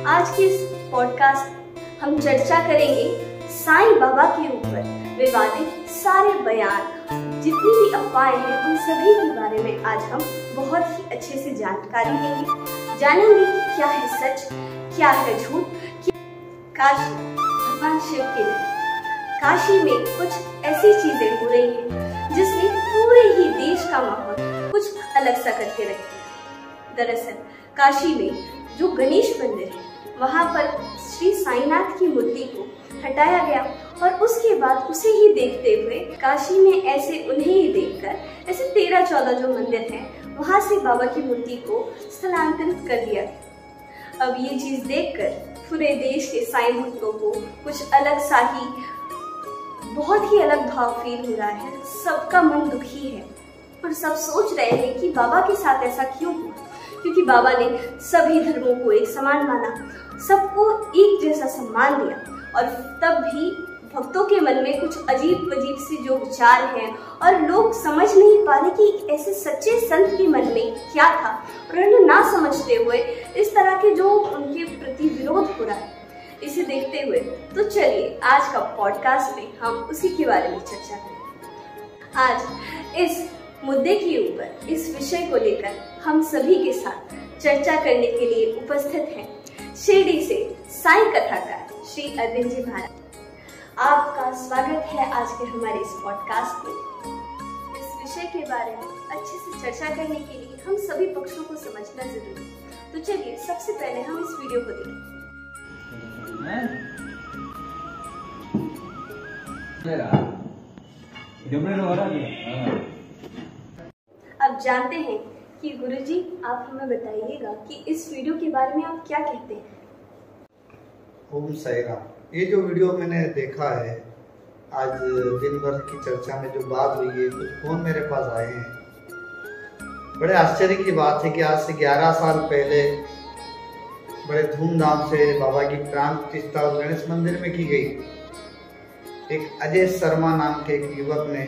आज के इस पॉडकास्ट हम चर्चा करेंगे साईं बाबा के ऊपर विवादित सारे बयान, जितनी भी अफवाहें हैं उन सभी के बारे में आज हम बहुत ही अच्छे से जानकारी देंगे। जानेंगे कि क्या है सच, क्या है झूठ। काशी भगवान शिव के लिए काशी में कुछ ऐसी चीजें हो रही हैं जिसने पूरे ही देश का माहौल कुछ अलग सा करके रख दिया। दरअसल काशी में जो गणेश मंदिर है वहां पर श्री साईनाथ की मूर्ति को हटाया गया और उसके बाद उसे ही देखते हुए काशी में ऐसे उन्हें ही देखकर ऐसे 13-14 जो मंदिर हैं वहां से बाबा की मूर्ति को स्थलांतरित कर दिया। अब ये चीज देखकर पूरे देश के साईं भक्तों को कुछ अलग सा ही, बहुत ही अलग भाव फील हो रहा है। सबका मन दुखी है और सब सोच रहे हैं कि बाबा के साथ ऐसा क्यों हुआ, क्योंकि बाबा ने सभी धर्मों को एक समान माना, सबको एक जैसा सम्मान दिया और तब भी भक्तों के मन में कुछ अजीब अजीब से जो विचार हैं और लोग समझ नहीं पा रहे कि ऐसे सच्चे संत के मन में क्या था और उन्हें ना समझते हुए इस तरह के जो उनके प्रति विरोध हो रहा है, इसे देखते हुए तो चलिए आज का पॉडकास्ट में हम उसी के बारे में चर्चा करें। आज इस मुद्दे के ऊपर, इस विषय को लेकर हम सभी के साथ चर्चा करने के लिए उपस्थित हैं शिरडी से साईं कथाकार श्री अरविंद जी महाराज। आपका स्वागत है आज के हमारे इस पॉडकास्ट में। इस विषय के बारे में अच्छे से चर्चा करने के लिए हम सभी पक्षों को समझना जरूरी है। तो चलिए सबसे पहले हम इस वीडियो को देखें। अब जानते हैं कि गुरुजी आप हमें बताइएगा कि इस वीडियो के बारे में आप क्या कहते हैं। ओम साई राम। ये जो वीडियो मैंने देखा है, आज दिन भर की चर्चा में जो बात हुई है, कुछ फोन मेरे पास आए हैं। बड़े आश्चर्य की बात है कि आज से 11 साल पहले बड़े धूमधाम से बाबा की प्राण प्रतिष्ठा गणेश मंदिर में की गई। एक अजय शर्मा नाम के एक युवक ने,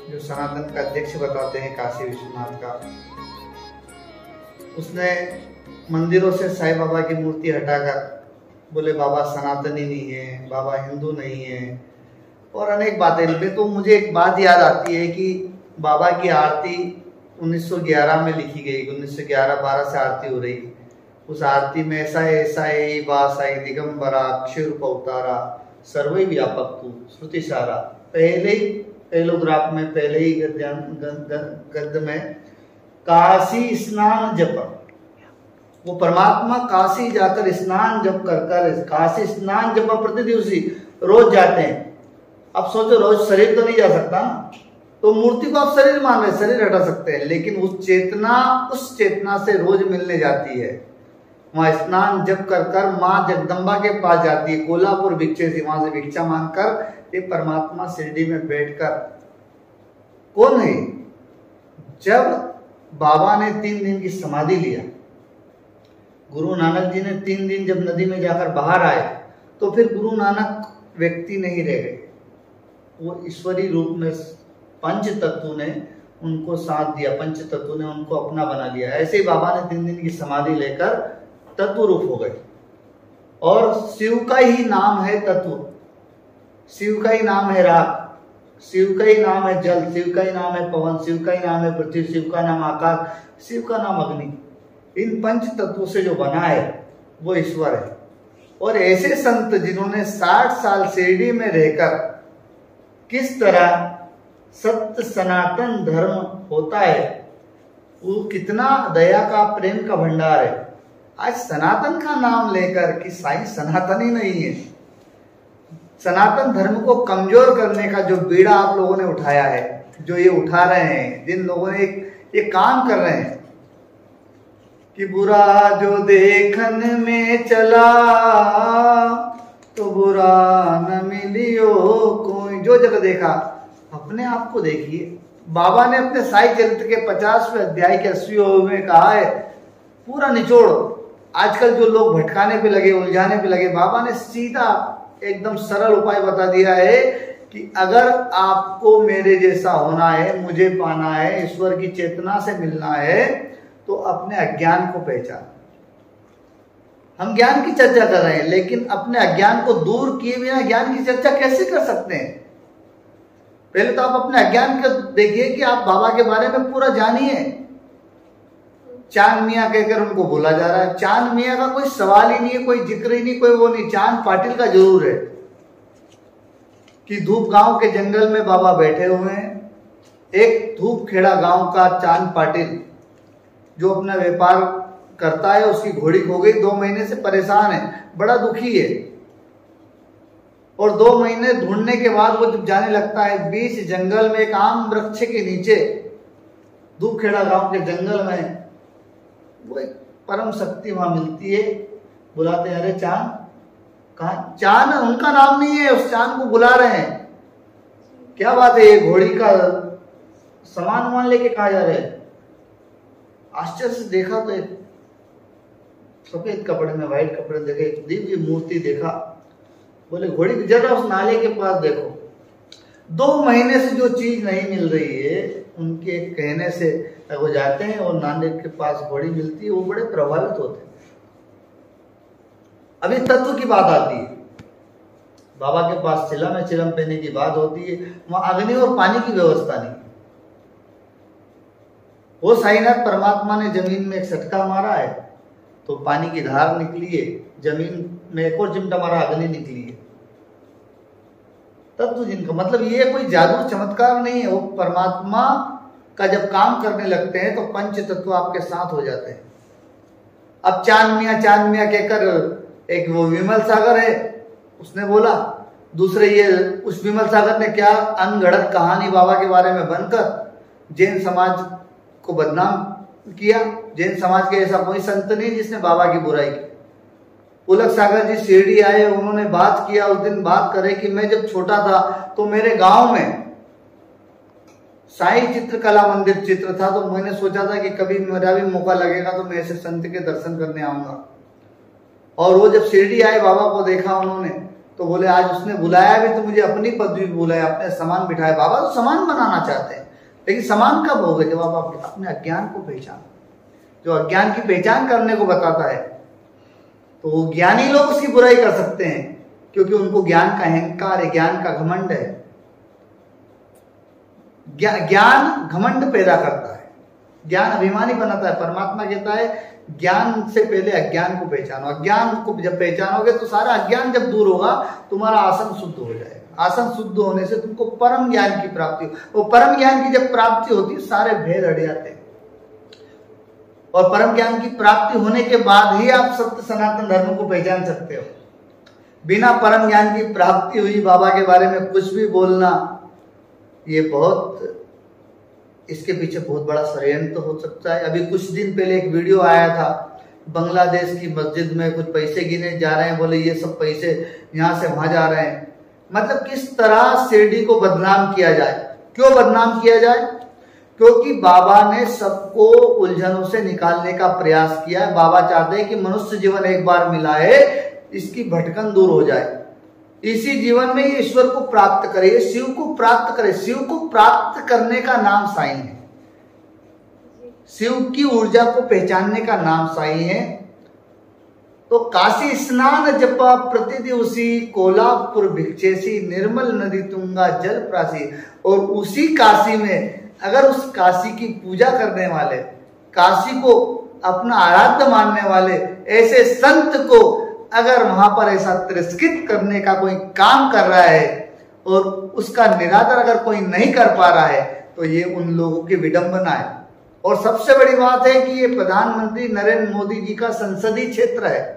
जो सनातन का अध्यक्ष बताते हैं काशी विश्वनाथ का, उसने मंदिरों से साईं बाबा की मूर्ति हटाकर बोले बाबा सनातनी नहीं है, बाबा हिंदू नहीं है और अनेक बातें लिखे। तो मुझे एक बात याद आती है कि बाबा की आरती 1911 में लिखी गई। 1911-12 से आरती हो रही। उस आरती में ऐसा है बासाई दिगंबरा अक्षय रूप अवतारा सर्वै व्यापक तू श्रुति सारा। पहले ही पैलोग्राफ में, पहले ही गद्य में काशी स्नान जप, वो परमात्मा काशी जाकर स्नान जप कर काशी स्नान जप प्रतिदिवसी रोज जाते हैं। अब सोचो रोज शरीर तो नहीं जा सकता ना, तो मूर्ति को आप शरीर मान रहे, शरीर हटा सकते हैं, लेकिन उस चेतना से रोज मिलने जाती है। वहां स्नान जप कर माँ जगदम्बा के पास जाती है, कोल्हापुर भिक्षे से, वहां से भिक्षा मांगकर ये परमात्मा शिरडी में बैठकर कौन है। जब बाबा ने 3 दिन की समाधि लिया, गुरु नानक जी ने 3 दिन जब नदी में जाकर बाहर आए, तो फिर गुरु नानक व्यक्ति नहीं रह गए, वो ईश्वरी रूप में पंच तत्व ने उनको साथ दिया, पंच तत्व ने उनको अपना बना लिया। ऐसे ही बाबा ने 3 दिन की समाधि लेकर तत्व रूप हो गए। और शिव का ही नाम है तत्व, शिव का ही नाम है राग, शिव का ही नाम है जल, शिव का ही नाम है पवन, शिव का ही नाम है पृथ्वी, शिव का नाम आकाश, शिव का नाम अग्नि। इन पंच तत्वों से जो बना है वो ईश्वर है। और ऐसे संत जिन्होंने 60 साल शिरडी में रहकर किस तरह सत्य सनातन धर्म होता है, वो कितना दया का, प्रेम का भंडार है। आज सनातन का नाम लेकर कि साईं सनातन ही नहीं है, सनातन धर्म को कमजोर करने का जो बीड़ा आप लोगों ने उठाया है, जो ये उठा रहे हैं, जिन लोगों ने ये काम कर रहे हैं कि बुरा जो देखन में चला तो बुरा न मिलियो कोई। जो जगह देखा अपने आप को देखिए। बाबा ने अपने साई चरित्र के 50वें अध्याय के 80वें में कहा है, पूरा निचोड़। आजकल जो लोग भटकाने पे लगे, उलझाने पे लगे, बाबा ने सीधा एकदम सरल उपाय बता दिया है कि अगर आपको मेरे जैसा होना है, मुझे पाना है, ईश्वर की चेतना से मिलना है, तो अपने अज्ञान को पहचान। हम ज्ञान की चर्चा कर रहे हैं, लेकिन अपने अज्ञान को दूर किए बिना ज्ञान की चर्चा कैसे कर सकते हैं? पहले तो आप अपने अज्ञान को देखिए कि आप बाबा के बारे में पूरा जानिए। चांद मियाँ कहकर उनको बोला जा रहा है। चांद मियाँ का कोई सवाल ही नहीं है, कोई जिक्र ही नहीं, कोई वो नहीं। चांद पाटिल का जरूर है कि धूप गांव के जंगल में बाबा बैठे हुए हैं। एक धूप खेड़ा गांव का चांद पाटिल जो अपना व्यापार करता है, उसकी घोड़ी खो गई, 2 महीने से परेशान है, बड़ा दुखी है। और 2 महीने ढूंढने के बाद वो जब जाने लगता है बीच जंगल में एक आम वृक्ष के नीचे, धूपखेड़ा गांव के जंगल में, वो एक परम शक्ति वहां मिलती है। बुलाते हैं, अरे चांद कहाँ? चांद उनका नाम नहीं है, उस चांद को बुला रहे हैं। क्या बात है, ये घोड़ी का सामान वामान लेके कहा जा रहे हैं? आश्चर्य से देखा तो एक सफेद कपड़े में, व्हाइट कपड़े देखे, एक दिव्य मूर्ति देखा। बोले घोड़ी जरा उस नाले के पास देखो। 2 महीने से जो चीज नहीं मिल रही है, उनके कहने से वो जाते हैं और नाले के पास घोड़ी मिलती है, वो बड़े प्रभावित होते हैं। अभी तत्व की बात आती है, बाबा के पास चिलम है, चिलम पीने की बात होती है। वहां अग्नि और पानी की व्यवस्था नहीं। वो साईनाथ परमात्मा ने जमीन में एक सटका मारा है तो पानी की धार निकली है, जमीन में एक और चिमटा मारा, अग्नि निकली है। तत्व जिनका मतलब ये कोई जादू चमत्कार नहीं है। वो परमात्मा का जब काम करने लगते हैं तो पंच तत्व आपके साथ हो जाते हैं। अब चांद मियाँ कहकर एक वो विमल सागर है, उसने बोला। दूसरे ये उस विमल सागर ने क्या अनगढ़ंत कहानी बाबा के बारे में बनकर जैन समाज को बदनाम किया। जैन समाज के ऐसा कोई संत नहीं जिसने बाबा की बुराई की। पुलक सागर जी शिरडी आए, उन्होंने बात किया, उस दिन बात करे कि मैं जब छोटा था तो मेरे गांव में साईं चित्रकला मंदिर चित्र था, तो मैंने सोचा था कि कभी मेरा भी मौका लगेगा तो मैं ऐसे संत के दर्शन करने आऊंगा। और वो जब शिरडी आए, बाबा को देखा उन्होंने, तो बोले आज उसने बुलाया भी तो मुझे अपनी पदवी बुलाया, अपने समान बिठाया। बाबा तो समान बनाना चाहते हैं, लेकिन समान कब होगा? जब आप अपने अज्ञान को पहचान, जो अज्ञान की पहचान करने को बताता है, तो ज्ञानी लोग उसकी बुराई कर सकते हैं क्योंकि उनको ज्ञान का अहंकार है, ज्ञान का घमंड है। ज्ञान घमंड पैदा करता है, ज्ञान अभिमानी बनाता है। परमात्मा कहता है ज्ञान से पहले अज्ञान को पहचानो। अज्ञान को जब पहचानोगे तो सारा अज्ञान जब दूर होगा, तुम्हारा आसन शुद्ध हो जाएगा। आसन शुद्ध होने से तुमको परम ज्ञान की प्राप्ति हो। वो परम ज्ञान की जब प्राप्ति होती है, सारे भेद हट जाते हैं। और परम ज्ञान की प्राप्ति होने के बाद ही आप सत्य सनातन धर्म को पहचान सकते हो। बिना परम ज्ञान की प्राप्ति हुई बाबा के बारे में कुछ भी बोलना, ये बहुत, इसके पीछे बहुत बड़ा षड्यंत्र हो सकता है। अभी कुछ दिन पहले एक वीडियो आया था, बांग्लादेश की मस्जिद में कुछ पैसे गिने जा रहे हैं, बोले ये सब पैसे यहाँ से वहां जा रहे हैं। मतलब किस तरह शिरडी को बदनाम किया जाए। क्यों बदनाम किया जाए? क्योंकि बाबा ने सबको उलझनों से निकालने का प्रयास किया है। बाबा चाहते हैं कि मनुष्य जीवन एक बार मिला है, इसकी भटकन दूर हो जाए, इसी जीवन में ये ईश्वर को प्राप्त करे, ये शिव को प्राप्त करे। शिव को प्राप्त करने का नाम साईं है, शिव की ऊर्जा को पहचानने का नाम साईं है। तो काशी स्नान जपा प्रतिदिवसी, कोल्हापुर भिक्षेसी, निर्मल नदी तुंगा जल प्रासी। और उसी काशी में अगर उस काशी की पूजा करने वाले, काशी को अपना आराध्य मानने वाले ऐसे संत को अगर वहां पर ऐसा तिरस्कृत करने का कोई काम कर रहा है और उसका निरादर अगर कोई नहीं कर पा रहा है, तो ये उन लोगों की विडंबना है। और सबसे बड़ी बात है कि ये प्रधानमंत्री नरेंद्र मोदी जी का संसदीय क्षेत्र है।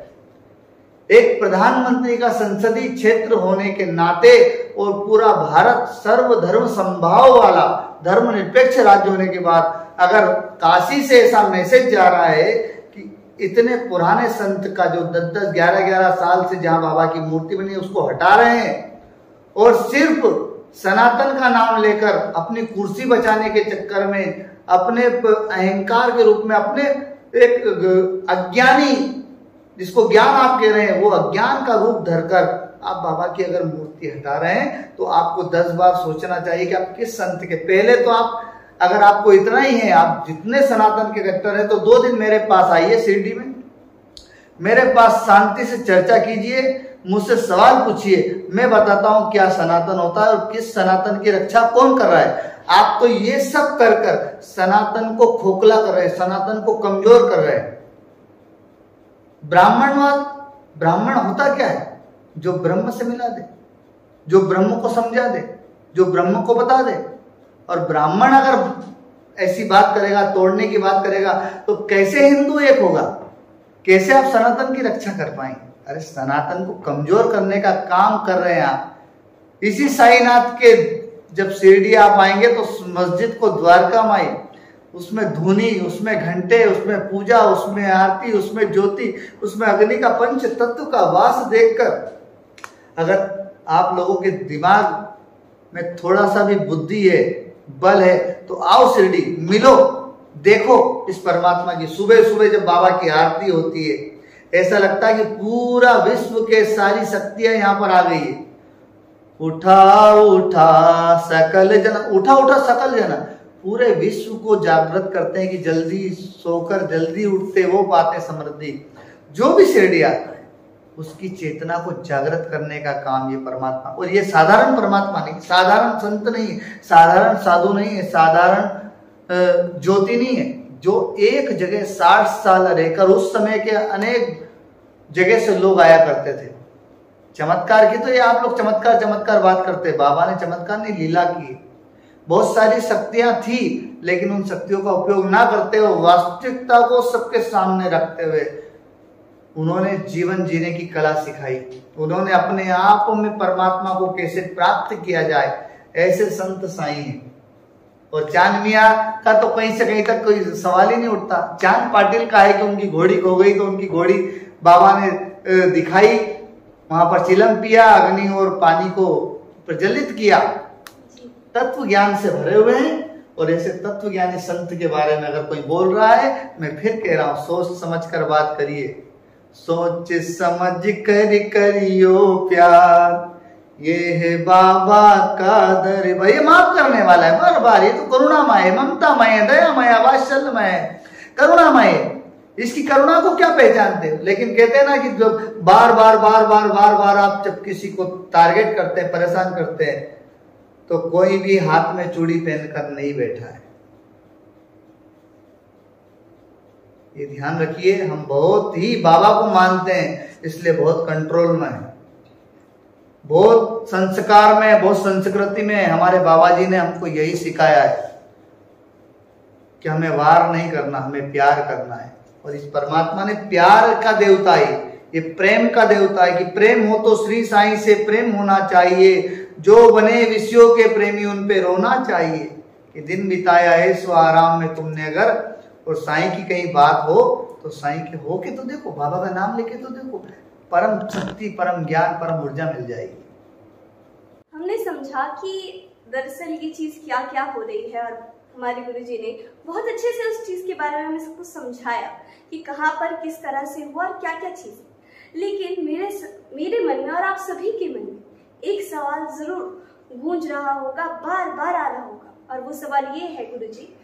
एक प्रधानमंत्री का संसदीय क्षेत्र होने के नाते और पूरा भारत सर्वधर्म संभाव वाला धर्मनिरपेक्ष राज्य होने के बाद अगर काशी से ऐसा मैसेज जा रहा है कि इतने पुराने संत का जो 10-10, 11-11 साल से जहां बाबा की मूर्ति बनी है उसको हटा रहे हैं और सिर्फ सनातन का नाम लेकर अपनी कुर्सी बचाने के चक्कर में, अपने अहंकार के रूप में, अपने एक अज्ञानी, जिसको ज्ञान आप कह रहे हैं, वो अज्ञान का रूप धरकर आप बाबा की अगर मूर्ति हटा रहे हैं तो आपको 10 बार सोचना चाहिए कि आप किस संत के। पहले तो आप, अगर आपको इतना ही है, आप जितने सनातन के कट्टर हैं, तो 2 दिन मेरे पास आइए शिरडी में, मेरे पास शांति से चर्चा कीजिए, मुझसे सवाल पूछिए, मैं बताता हूं क्या सनातन होता है और किस सनातन की रक्षा कौन कर रहा है। आप तो ये सब कर कर सनातन को खोखला कर रहे हैं, सनातन को कमजोर कर रहे हैं। ब्राह्मणवाद, ब्राह्मण होता क्या है? जो ब्रह्म से मिला दे, जो ब्रह्म को समझा दे, जो ब्रह्म को बता दे। और ब्राह्मण अगर ऐसी बात करेगा, तोड़ने की बात करेगा, तो कैसे हिंदू एक होगा? कैसे आप सनातन की रक्षा कर पाएंगे? अरे सनातन को कमजोर करने का काम कर रहे हैं आप। इसी साईनाथ के जब शिरडी आप आएंगे तो मस्जिद को द्वारका माई, उसमें धुनी, उसमें घंटे, उसमें पूजा, उसमें आरती, उसमें ज्योति, उसमें अग्नि का पंच तत्व का वास देखकर अगर आप लोगों के दिमाग में थोड़ा सा भी बुद्धि है, बल है, तो आओ शिरडी, मिलो, देखो इस परमात्मा की। सुबह सुबह जब बाबा की आरती होती है, ऐसा लगता है कि पूरा विश्व के सारी शक्तियां यहाँ पर आ गई है। उठा उठा सकल जन, उठा उठा सकल जन, पूरे विश्व को जागृत करते हैं कि जल्दी सोकर जल्दी उठते वो पाते समृद्धि। जो भी शिरडी आता है उसकी चेतना को जागृत करने का काम ये परमात्मा, और ये साधारण परमात्मा नहीं, साधारण संत नहीं है, साधारण साधु नहीं है, साधारण ज्योति नहीं है, जो एक जगह 60 साल रहकर, उस समय के अनेक जगह से लोग आया करते थे। चमत्कार की तो ये आप लोग चमत्कार चमत्कार बात करते, बाबा ने चमत्कार नहीं, लीला की। बहुत सारी शक्तियां थी, लेकिन उन शक्तियों का उपयोग ना करते हुए, वास्तविकता को सबके सामने रखते हुए उन्होंने जीवन जीने की कला सिखाई। उन्होंने अपने आप में परमात्मा को कैसे प्राप्त किया जाए, ऐसे संत साईं हैं। और चांद मियां का तो कहीं से कहीं तक कोई सवाल ही नहीं उठता। चांद पाटिल का है कि उनकी घोड़ी खो गई तो उनकी घोड़ी बाबा ने दिखाई, वहां पर चिलम पिया, अग्नि और पानी को प्रज्वलित किया। तत्व ज्ञान से भरे हुए हैं, और ऐसे तत्व ज्ञानी संत के बारे में अगर कोई बोल रहा है, मैं फिर कह रहा हूं, सोच समझ कर बात करिए, सोच समझ कर करियो प्यार, ये है बाबा का दर। भाई माफ करने वाला है बार बार, ये तो करुणामय, ममतामय, दयामय, वात्सल्यमय, करुणामय। इसकी करुणा को क्या पहचानते हो? लेकिन कहते हैं ना कि जब बार बार बार बार बार बार आप जब किसी को टारगेट करते हैं, परेशान करते हैं, तो कोई भी हाथ में चूड़ी पहनकर नहीं बैठा है। ये ध्यान रखिए, हम बहुत ही बाबा को मानते हैं, इसलिए बहुत कंट्रोल में है, बहुत संस्कार में, बहुत संस्कृति में। हमारे बाबा जी ने हमको यही सिखाया है कि हमें वार नहीं करना, हमें प्यार करना है। और इस परमात्मा ने प्यार का देवता है, ये प्रेम का देवता है कि प्रेम हो तो श्री साईं से प्रेम होना चाहिए, जो बने विषयों के प्रेमी उन पे रोना चाहिए। कि दिन बिताया है सो आराम में तुमने अगर, और साईं की कहीं बात हो तो साईं के हो के तो देखो, बाबा का नाम लेके तो देखो, परम शक्ति, परम ज्ञान, परम ऊर्जा मिल जाएगी। हमने समझा कि दरअसल ये चीज क्या क्या हो रही है, और हमारे गुरुजी ने बहुत अच्छे से उस चीज के बारे में हमें सबको समझाया कि कहाँ पर किस तरह से हुआ और क्या क्या चीज। लेकिन मेरे मन में और आप सभी के मन में एक सवाल जरूर गूंज रहा होगा, बार बार आ रहा होगा, और वो सवाल ये है गुरुजी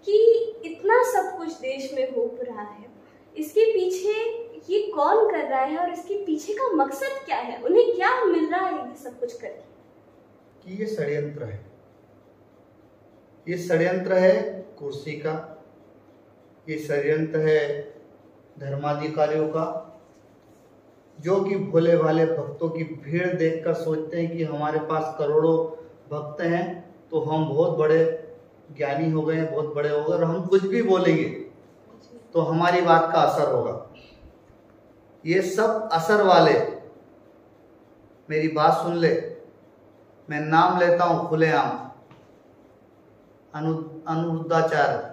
कि इतना सब कुछ देश में हो रहा है, इसके पीछे ये कौन कर रहा है और इसके पीछे का मकसद क्या है, उन्हें क्या मिल रहा है ये सब कुछ करके? कि ये षड्यंत्र है, ये षड्यंत्र है कुर्सी का, ये षड्यंत्र है धर्माधिकारियों का, जो कि भोले भाले भक्तों की भीड़ देखकर सोचते हैं कि हमारे पास करोड़ों भक्त हैं तो हम बहुत बड़े ज्ञानी हो गए, बहुत बड़े हो गए, और हम कुछ भी बोलेंगे तो हमारी बात का असर होगा। ये सब असर वाले, मेरी बात सुन ले, मैं नाम लेता हूं खुलेआम, अनिरुद्धाचार्य,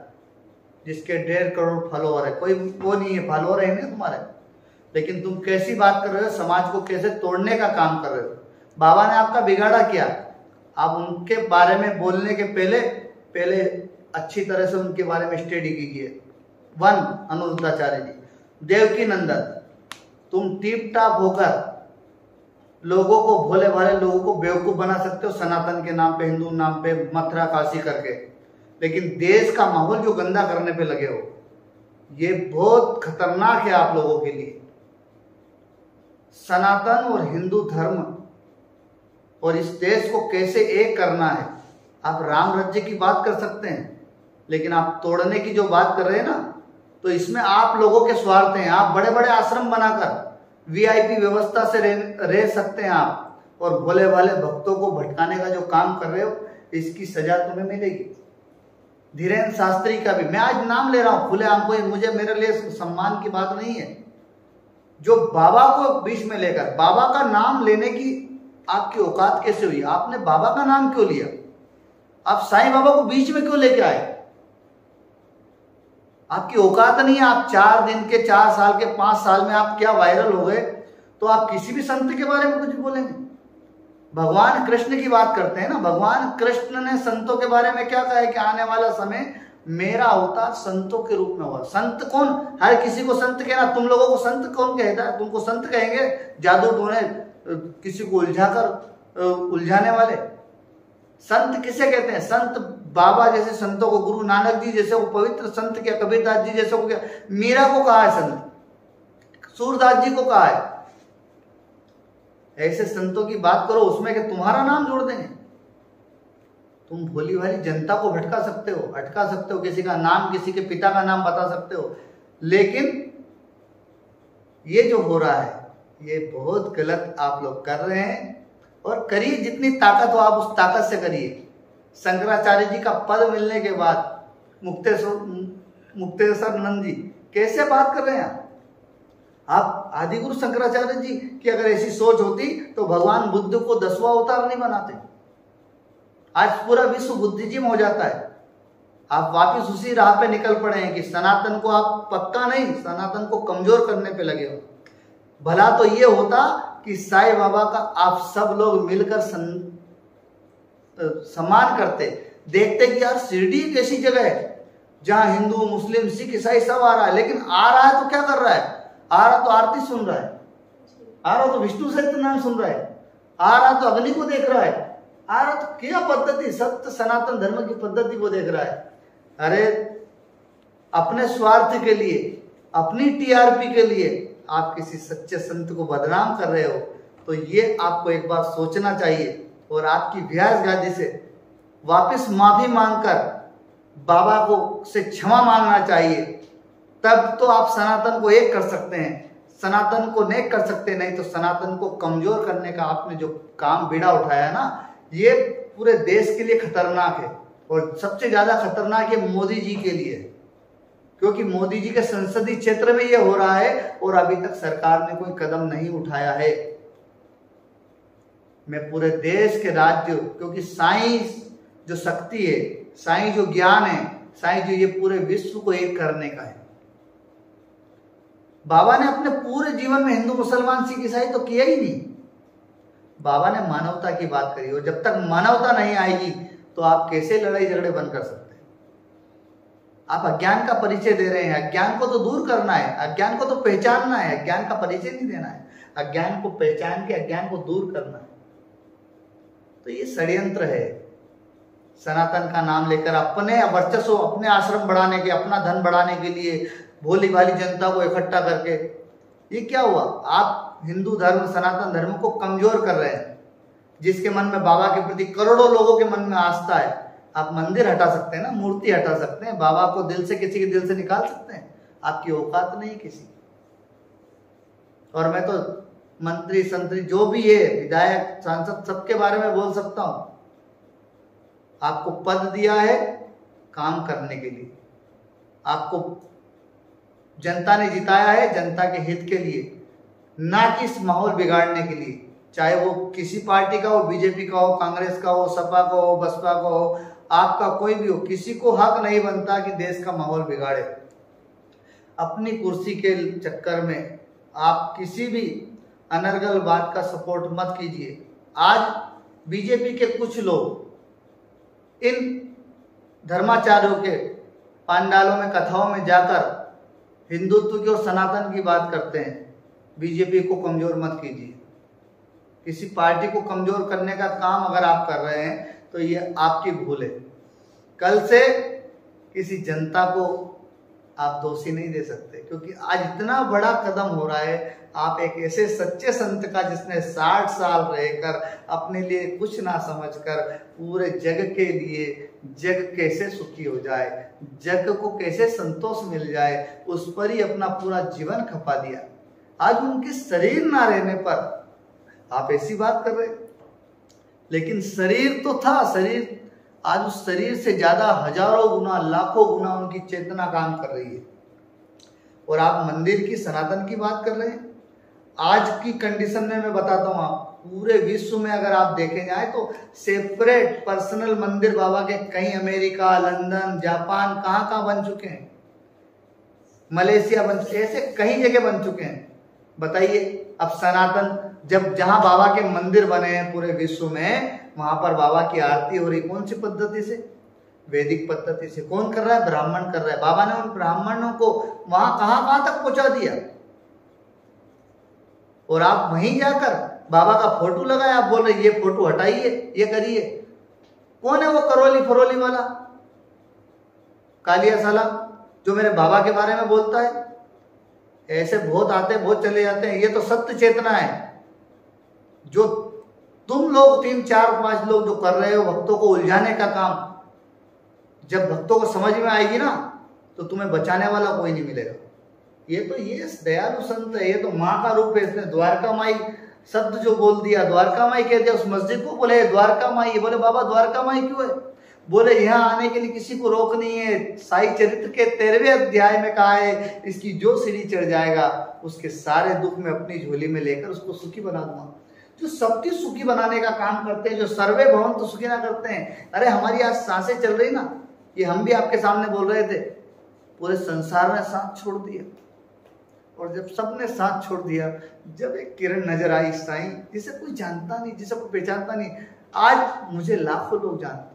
जिसके 1.5 करोड़ फॉलोअर है। कोई वो नहीं है, फॉलोअर है ना तुम्हारे, लेकिन तुम कैसी बात कर रहे हो, समाज को कैसे तोड़ने का काम कर रहे हो। बाबा ने आपका बिगाड़ा क्या? आप उनके बारे में बोलने के पहले अच्छी तरह से उनके बारे में स्टडी कीजिए। 1 अनिरुद्धाचार्य जी, देवकी नंदन, तुम टिप टाप होकर लोगों को, भोले भाले लोगों को बेवकूफ बना सकते हो सनातन के नाम पे, हिंदू नाम पे, मथुरा काशी करके, लेकिन देश का माहौल जो गंदा करने पे लगे हो, ये बहुत खतरनाक है आप लोगों के लिए। सनातन और हिंदू धर्म और इस देश को कैसे एक करना है। आप राम राज्य की बात कर सकते हैं, लेकिन आप तोड़ने की जो बात कर रहे हैं ना, तो इसमें आप लोगों के स्वार्थ हैं। आप बड़े बड़े आश्रम बनाकर वीआईपी व्यवस्था से रह सकते हैं आप, और भोले भाले भक्तों को भटकाने का जो काम कर रहे हो, इसकी सजा तुम्हें मिलेगी। धीरेन्द्र शास्त्री का भी, मैं आज नाम ले रहा हूं खुलेआम, कोई मुझे मेरे लिए सम्मान की बात नहीं है, जो बाबा को बीच में लेकर, बाबा का नाम लेने की आपकी औकात कैसे हुई? आपने बाबा का नाम क्यों लिया? आप साईं बाबा को बीच में क्यों लेके आए? आपकी औकात नहीं है। आप 4 दिन के, 4 साल के, 5 साल में आप क्या वायरल हो गए, तो आप किसी भी संत के बारे में कुछ बोलेंगे? भगवान कृष्ण की बात करते हैं ना, भगवान कृष्ण ने संतों के बारे में क्या कहा है कि आने वाला समय मेरा अवतार संतों के रूप में होगा। संत कौन? हर किसी को संत कहना, तुम लोगों को संत कौन कहता है? तुमको संत कहेंगे जादू टोने, किसी को उलझाने वाले। संत किसे कहते हैं? संत बाबा जैसे संतों को, गुरु नानक जी जैसे को पवित्र संत किया, कबीरदास जी जैसे को किया, मीरा को कहा है संत, सूरदास जी को कहा है। ऐसे संतों की बात करो, उसमें कि तुम्हारा नाम जोड़ देंगे। तुम भोली भाली जनता को भटका सकते हो, अटका सकते हो, किसी का नाम, किसी के पिता का नाम बता सकते हो, लेकिन ये जो हो रहा है ये बहुत गलत आप लोग कर रहे हैं। और करिए जितनी ताकत हो, आप उस ताकत से करिए। शंकराचार्य जी का पद मिलने के बाद मुक्तेश्वर नंद जी कैसे बात कर रहे हैं आप? आदिगुरु शंकराचार्य जी की अगर ऐसी सोच होती तो भगवान बुद्ध को 10वां अवतार नहीं बनाते। आज पूरा विश्व बुद्धिजीम हो जाता है। आप वापस उसी राह पे निकल पड़े हैं कि सनातन को आप पक्का नहीं, सनातन को कमजोर करने पे लगे हो। भला तो ये होता कि साईं बाबा का आप सब लोग मिलकर सम्मान करते, देखते कि यार शिरडी एक ऐसी जगह है जहां हिंदू, मुस्लिम, सिख, ईसाई सब आ रहा है, लेकिन आ रहा है तो क्या कर रहा है? आ रहा तो आरती सुन रहा है, आ रहा तो विष्णु सहित नाम सुन रहा है, आ रहा तो अग्नि को देख रहा है, आ रहा तो क्या पद्धति, सत्य सनातन धर्म की पद्धति को देख रहा है। अरे अपने स्वार्थ के लिए, अपनी टीआरपी के लिए आप किसी सच्चे संत को बदनाम कर रहे हो, तो ये आपको एक बार सोचना चाहिए और आपकी व्यास गादी से वापस माफी मांगकर बाबा को से क्षमा मांगना चाहिए। तब तो आप सनातन को एक कर सकते हैं, सनातन को नेक कर सकते हैं। नहीं तो सनातन को कमजोर करने का आपने जो काम बीड़ा उठाया है ना, ये पूरे देश के लिए खतरनाक है। और सबसे ज्यादा खतरनाक ये मोदी जी के लिए, क्योंकि मोदी जी के संसदीय क्षेत्र में ये हो रहा है और अभी तक सरकार ने कोई कदम नहीं उठाया है। मैं पूरे देश के राज्य, क्योंकि साइंस जो शक्ति है, साइंस जो ज्ञान है, साइंस जो ये पूरे विश्व को एक करने का है। बाबा ने अपने पूरे जीवन में हिंदू, मुसलमान, सिख, ईसाई तो किया ही नहीं। बाबा ने मानवता की बात करी, और जब तक मानवता नहीं आएगी तो आप कैसे लड़ाई झगड़े बंद कर सकते हैं? आप अज्ञान का परिचय दे रहे हैं। अज्ञान को तो दूर करना है, अज्ञान को तो पहचानना है, अज्ञान का परिचय नहीं देना है। अज्ञान को पहचान के अज्ञान को दूर करना है। तो ये षड्यंत्र है। सनातन का नाम लेकर अपने वर्चस्व, अपने आश्रम बढ़ाने के, अपना धन बढ़ाने के लिए भोली भाली जनता को इकट्ठा करके, ये क्या हुआ? आप हिंदू धर्म, सनातन धर्म को कमजोर कर रहे हैं। जिसके मन में बाबा के प्रति करोड़ों लोगों के मन में आस्था है, आप मंदिर हटा सकते हैं ना, मूर्ति हटा सकते हैं, बाबा को दिल से, किसी के दिल से निकाल सकते हैं? आपकी औकात नहीं किसी। और मैं तो मंत्री, संतरी जो भी है, विधायक, सांसद, सबके बारे में बोल सकता हूं। आपको पद दिया है काम करने के लिए, आपको जनता ने जिताया है जनता के हित के लिए, ना कि इस माहौल बिगाड़ने के लिए। चाहे वो किसी पार्टी का हो, बीजेपी का हो, कांग्रेस का हो, सपा का हो, बसपा का हो, आपका कोई भी हो, किसी को हक नहीं बनता कि देश का माहौल बिगाड़े। अपनी कुर्सी के चक्कर में आप किसी भी अनर्गल बात का सपोर्ट मत कीजिए। आज बीजेपी के कुछ लोग इन धर्माचार्यों के पांडालों में, कथाओं में जाकर हिंदुत्व की और सनातन की बात करते हैं। बीजेपी को कमजोर मत कीजिए। किसी पार्टी को कमजोर करने का काम अगर आप कर रहे हैं तो ये आपकी भूल है। कल से किसी जनता को आप दोषी नहीं दे सकते, क्योंकि आज इतना बड़ा कदम हो रहा है। आप एक ऐसे सच्चे संत का जिसने 60 साल रहकर अपने लिए कुछ ना समझकर पूरे जग के लिए, जग कैसे सुखी हो जाए, जग को कैसे संतोष मिल जाए, उस पर ही अपना पूरा जीवन खपा दिया। आज उनके शरीर ना रहने पर आप ऐसी बात कर रहे, लेकिन शरीर तो था, शरीर आज उस शरीर से ज्यादा हजारों गुना, लाखों गुना उनकी चेतना काम कर रही है। और आप मंदिर की, सनातन की बात कर रहे हैं। आज की कंडीशन में मैं बताता हूं, आप पूरे विश्व में अगर आप देखे जाए तो सेपरेट पर्सनल मंदिर बाबा के कई अमेरिका, लंदन, जापान, कहां बन चुके हैं, मलेशिया बन चुके, ऐसे कई जगह बन चुके हैं। बताइए, अब सनातन जब जहां बाबा के मंदिर बने हैं पूरे विश्व में, वहां पर बाबा की आरती हो रही कौन सी पद्धति से? वैदिक पद्धति से। कौन कर रहा है? ब्राह्मण कर रहा है। बाबा ने उन ब्राह्मणों को वहां कहां तक पहुंचा दिया। और आप वहीं जाकर बाबा का फोटो लगाया, आप बोल रहे ये फोटो हटाइए, ये करिए। कौन है वो करोली फरोली वाला कालिया साला जो मेरे बाबा के बारे में बोलता है? ऐसे बहुत आते, बहुत चले जाते हैं। ये तो सत्य चेतना है जो तुम लोग 3, 4, 5 लोग जो कर रहे हो भक्तों को उलझाने का काम। जब भक्तों को समझ में आएगी ना तो तुम्हें बचाने वाला कोई नहीं मिलेगा। ये दयालु संत है, ये तो माँ का रूप है। इसने द्वारका माई शब्द जो बोल दिया, द्वारका माई कह दिया उस मस्जिद को, बोले द्वारका माई। बोले बाबा द्वारका माई क्यों है? बोले यहाँ आने के लिए किसी को रोक नहीं है। साई चरित्र के 13वें अध्याय में कहा है, इसकी जो सीढ़ी चढ़ जाएगा उसके सारे दुख में अपनी झोली में लेकर उसको सुखी बना दूंगा। जो सबकी सुखी बनाने का काम करते हैं, जो सर्वे भवन्तु सुखिनः करते हैं। अरे हमारी आज सांसें चल रही ना, ये हम भी आपके सामने बोल रहे थे, पूरे संसार ने साथ छोड़ दिया। और जब सबने साथ छोड़ दिया, जब एक किरण नजर आई साईं, जिसे कोई जानता नहीं, जिसे कोई पहचानता नहीं, आज मुझे लाखों लोग जानते।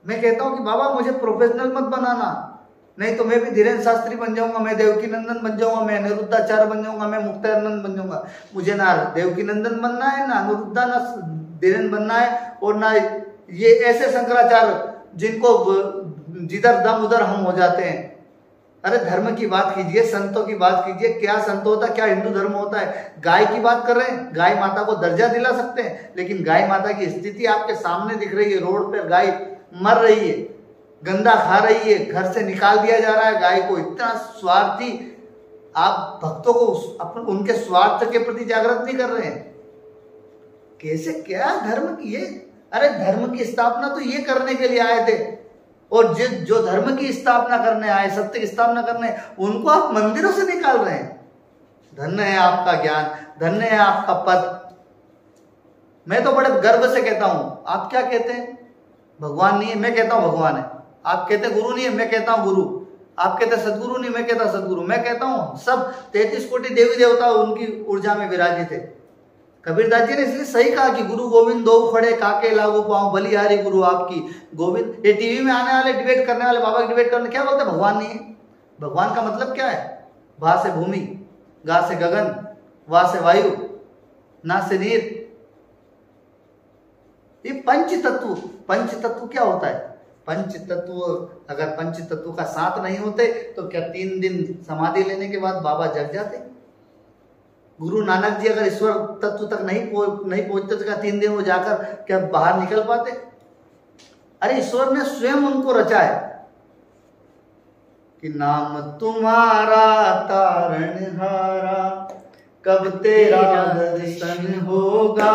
मैं कहता हूं कि बाबा मुझे प्रोफेशनल मत बनाना, नहीं तो मैं भी धीरेन्द्र शास्त्री बन जाऊंगा, मैं देवकी नंदन बन जाऊंगा, मैं अनिरुद्धाचार्य बन जाऊंगा, मैं मुक्तानंद बन जाऊंगा। मुझे ना देवकी नंदन बनना है, ना अनिरुद्धा, ना धीरेन्द्र बनना है, और ना ये ऐसे शंकराचार्य जिनको जिधर दम उधर हम हो जाते हैं। अरे धर्म की बात कीजिए, संतों की बात कीजिए। क्या संत होता है, क्या हिंदू धर्म होता है? गाय की बात कर रहे हैं, गाय माता को दर्जा दिला सकते हैं, लेकिन गाय माता की स्थिति आपके सामने दिख रही है। रोड पर गाय मर रही है, गंदा खा रही है, घर से निकाल दिया जा रहा है गाय को। इतना स्वार्थी आप भक्तों को उनके स्वार्थ के प्रति जागृत नहीं कर रहे हैं। कैसे, क्या धर्म की ये? अरे धर्म की स्थापना तो ये करने के लिए आए थे, और जो धर्म की स्थापना करने आए, सत्य की स्थापना करने, उनको आप मंदिरों से निकाल रहे हैं। धन्य है आपका ज्ञान, धन्य है आपका पद। मैं तो बड़े गर्व से कहता हूं। आप क्या कहते हैं? भगवान नहीं है, मैं कहता हूं भगवान है। आप कहते गुरु नहीं है, मैं कहता हूं गुरु। आप कहते सदगुरु नहीं, मैं कहता सदगुरु। मैं कहता हूं सब 33 कोटि देवी देवता उनकी ऊर्जा में विराजित है। कबीरदास जी ने इसलिए सही कहा कि गुरु गोविंद दो खड़े, काके लागू पाऊं, बलिहारी गुरु आपकी गोविंद। ये टीवी में आने वाले डिबेट करने वाले बाबा की डिबेट करने क्या बोलते हैं? भगवान नहीं है। भगवान का मतलब क्या है? भा से भूमि, गा से गगन, वा से वायु, ना से नीर। ये पंच तत्व क्या होता है? पंच तत्व, अगर पंच तत्व का साथ नहीं होते तो क्या 3 दिन समाधि लेने के बाद बाबा जग जाते? गुरु नानक जी अगर ईश्वर तत्व तक नहीं पहुंचते तो क्या 3 दिन वो जाकर क्या बाहर निकल पाते? अरे ईश्वर ने स्वयं उनको रचा है कि नाम तुम्हारा तारणहारा, कब तेरा दर्शन होगा,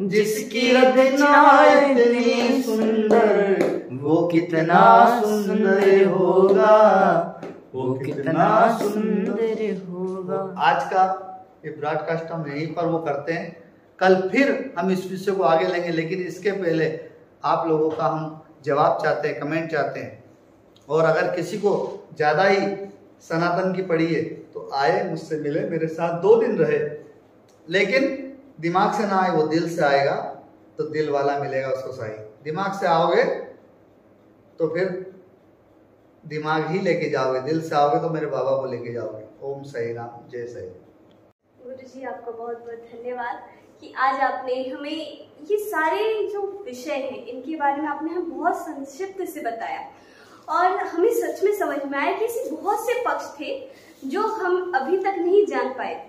जिसकी रचना इतनी सुंदर, वो कितना सुंदर होगा, वो कितना सुंदर होगा। आज का ये ब्रॉडकास्ट हम यहीं पर वो करते हैं। कल फिर हम इस विषय को आगे लेंगे, लेकिन इसके पहले आप लोगों का हम जवाब चाहते हैं, कमेंट चाहते हैं। और अगर किसी को ज़्यादा ही सनातन की पड़ी है तो आए, मुझसे मिले, मेरे साथ 2 दिन रहे। लेकिन दिमाग से ना आए, वो दिल से आएगा तो दिल वाला मिलेगा उसको सही। दिमाग से आओगे तो फिर दिमाग ही लेके जाओगे, दिल से आओगे तो मेरे बाबा को लेके जाओगे। ओम साई राम, जय साई। गुरु जी आपका बहुत बहुत धन्यवाद कि आज आपने हमें ये सारे जो विषय हैं इनके बारे में आपने हमें बहुत संक्षिप्त से बताया। और हमें सच में समझ में आया कि ऐसे बहुत से पक्ष थे जो हम अभी तक नहीं जान पाए थे।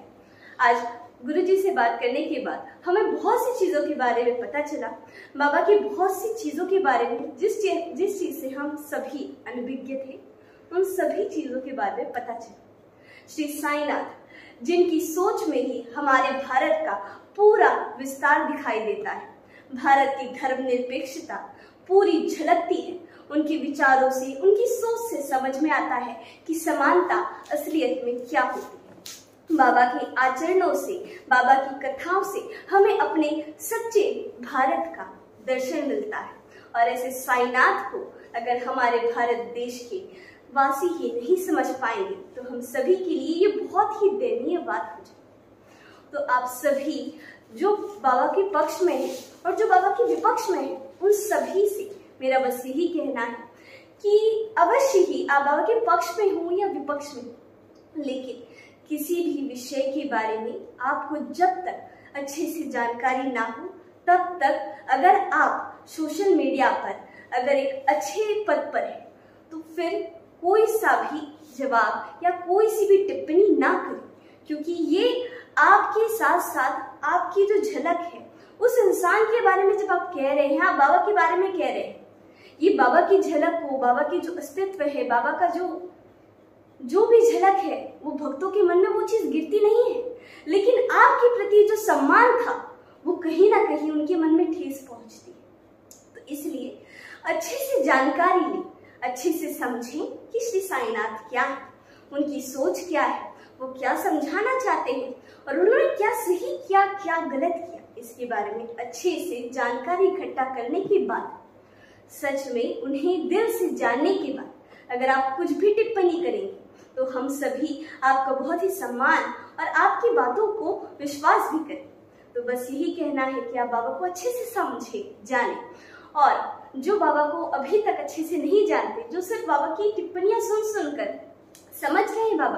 आज गुरुजी से बात करने के बाद हमें बहुत सी चीज़ों के बारे में पता चला, बाबा की बहुत सी चीज़ों के बारे में जिस चीज़ से हम सभी अनभिज्ञ थे, उन सभी चीज़ों के बारे में पता चला। श्री साईनाथ जिनकी सोच में ही हमारे भारत का पूरा विस्तार दिखाई देता है, भारत की धर्मनिरपेक्षता पूरी झलकती है। उनके विचारों से, उनकी सोच से समझ में आता है कि समानता असलियत में क्या होती है। बाबा के आचरणों से, बाबा की कथाओं से हमें अपने सच्चे भारत का दर्शन मिलता है। और ऐसे साईनाथ को अगर हमारे भारत देश के वासी ही नहीं समझ पाएंगे तो हम सभी के लिए ये बहुत ही दयनीय बात हो जाए। तो आप सभी जो बाबा के पक्ष में हैं और जो बाबा के विपक्ष में हैं, उन सभी से मेरा बस यही कहना है कि अवश्य ही आप बाबा के पक्ष में हो या विपक्ष में, लेकिन किसी भी विषय के बारे में आपको जब तक अच्छे से जानकारी ना हो, तब तक अगर आप सोशल मीडिया पर अगर एक अच्छे पद पर है तो फिर कोई सा भी जवाब या कोई सी भी टिप्पणी ना करें, क्योंकि ये आपके साथ साथ आपकी जो झलक है उस इंसान के बारे में जब आप कह रहे हैं, आप बाबा के बारे में कह रहे हैं, ये बाबा की झलक को, बाबा की जो अस्तित्व है, बाबा का जो भी झलक है, वो भक्तों के मन में वो चीज गिरती नहीं है, लेकिन आपके प्रति जो सम्मान था वो कहीं ना कहीं उनके मन में ठेस पहुंचती है। तो इसलिए अच्छे से जानकारी लें, अच्छे से समझें कि श्री साईनाथ क्या है, उनकी सोच क्या है, वो क्या समझाना चाहते हैं और उन्होंने क्या सही किया, क्या गलत किया, इसके बारे में अच्छे से जानकारी इकट्ठा करने के बाद, सच में उन्हें दिल से जानने के बाद अगर आप कुछ भी टिप्पणी करेंगे तो हम सभी आपका बहुत ही सम्मान और आपकी बातों को विश्वास भी करें। तो बस यही कहना है कि आप बाबा को अच्छे से समझे, जाने, और जो बाबा को अभी तक अच्छे से नहीं जानते, जो सिर्फ बाबा की टिप्पणियां सुनकर समझ गए हैं बाबा,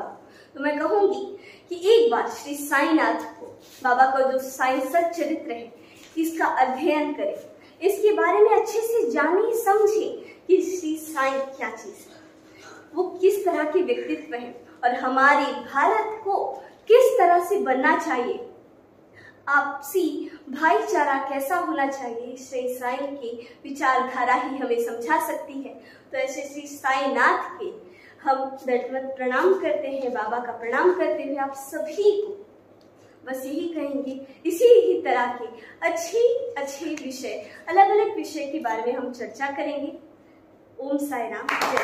तो मैं कहूंगी कि एक बार श्री साईनाथ को, बाबा का जो साई सच्चरित्र है, इसका अध्ययन करें, इसके बारे में अच्छे से जाने समझे कि श्री साई क्या चीज है, वो किस तरह के व्यक्तित्व है और हमारे भारत को किस तरह से बनना चाहिए, आपसी भाईचारा कैसा होना चाहिए, श्री साई की विचारधारा ही हमें समझा सकती है। तो ऐसे श्री साईनाथ के हम दंडवत प्रणाम करते हैं, बाबा का प्रणाम करते हुए आप सभी को बस यही कहेंगे, इसी ही तरह के अच्छे विषय, अलग अलग विषय के बारे में हम चर्चा करेंगे। ओम साई राम, जय।